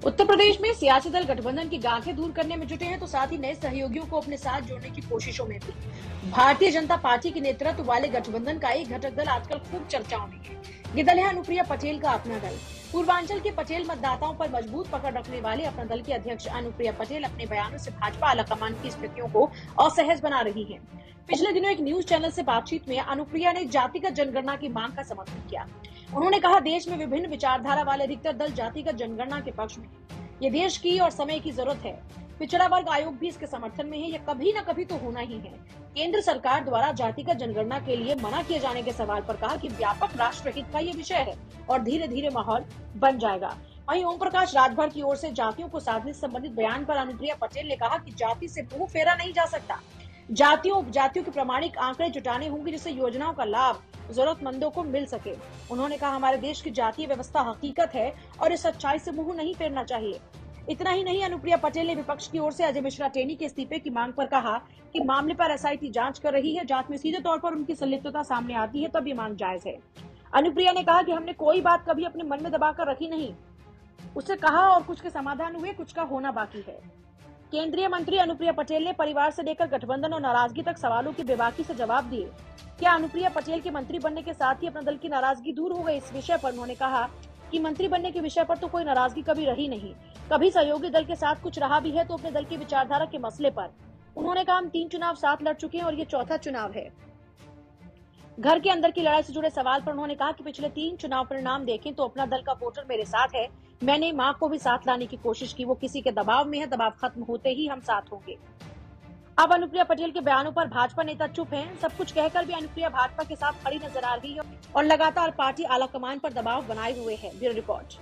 उत्तर प्रदेश में सियासी दल गठबंधन की गांठें दूर करने में जुटे हैं, तो साथ ही नए सहयोगियों को अपने साथ जोड़ने की कोशिशों में भी। भारतीय जनता पार्टी के नेतृत्व वाले गठबंधन का एक घटक दल आजकल खूब चर्चाओं में है। ये दल है अनुप्रिया पटेल का अपना दल। पूर्वांचल के पटेल मतदाताओं पर मजबूत पकड़ रखने वाले अपना दल की अध्यक्ष अनुप्रिया पटेल अपने बयानों से भाजपा आलाकमान की स्थितियों को असहज बना रही है। पिछले दिनों एक न्यूज चैनल से बातचीत में अनुप्रिया ने जातिगत जनगणना की मांग का समर्थन किया। उन्होंने कहा, देश में विभिन्न विचारधारा वाले अधिकतर दल जातिगत जनगणना के पक्ष में। ये देश की और समय की जरूरत है। पिछड़ा वर्ग आयोग भी इसके समर्थन में है। ये कभी न कभी तो होना ही है। केंद्र सरकार द्वारा जातिगत जनगणना के लिए मना किए जाने के सवाल पर कहा कि व्यापक राष्ट्रहित का ये विषय है और धीरे धीरे माहौल बन जाएगा। वहीं ओम प्रकाश राजभर की ओर से जातियों को साधने से संबंधित बयान पर अनुप्रिया पटेल ने कहा कि जाति से मुंह फेरा नहीं जा सकता। जातियों उपजातियों के प्रमाणिक आंकड़े जुटाने होंगे जिससे योजनाओं का लाभ जरूरतमंदों को मिल सके। उन्होंने कहा, हमारे देश की जातीय व्यवस्था हकीकत है और इस सच्चाई से मुंह नहीं फेरना चाहिए। इतना ही नहीं, अनुप्रिया पटेल ने विपक्ष की ओर से अजय मिश्रा टेनी के इस्तीफे की मांग पर कहा कि मामले पर एसआईटी जांच कर रही है। जांच में सीधे तौर पर उनकी संलिप्तता सामने आती है तब ये मांग जायज है। अनुप्रिया ने कहा कि हमने कोई बात कभी अपने मन में दबाकर रखी नहीं। उससे कहा और कुछ के समाधान हुए, कुछ का होना बाकी है। केंद्रीय मंत्री अनुप्रिया पटेल ने परिवार से लेकर गठबंधन और नाराजगी तक सवालों की बेबाकी से जवाब दिए। क्या अनुप्रिया पटेल के मंत्री बनने के साथ ही अपने दल की नाराजगी दूर हो गई? इस विषय पर उन्होंने कहा कि मंत्री बनने के विषय पर तो कोई नाराजगी कभी रही नहीं। कभी सहयोगी दल के साथ कुछ रहा भी है तो अपने दल की विचारधारा के मसले पर। उन्होंने कहा, हम 3 चुनाव साथ लड़ चुके हैं और ये चौथा चुनाव है। घर के अंदर की लड़ाई से जुड़े सवाल पर उन्होंने कहा कि पिछले 3 चुनाव परिणाम देखें तो अपना दल का वोटर मेरे साथ है। मैंने मां को भी साथ लाने की कोशिश की। वो किसी के दबाव में है। दबाव खत्म होते ही हम साथ होंगे। अब अनुप्रिया पटेल के बयानों पर भाजपा नेता चुप हैं। सब कुछ कहकर भी अनुप्रिया भाजपा के साथ खड़ी नजर आ रही है और लगातार पार्टी आलाकमान पर दबाव बनाए हुए है। Bureau report.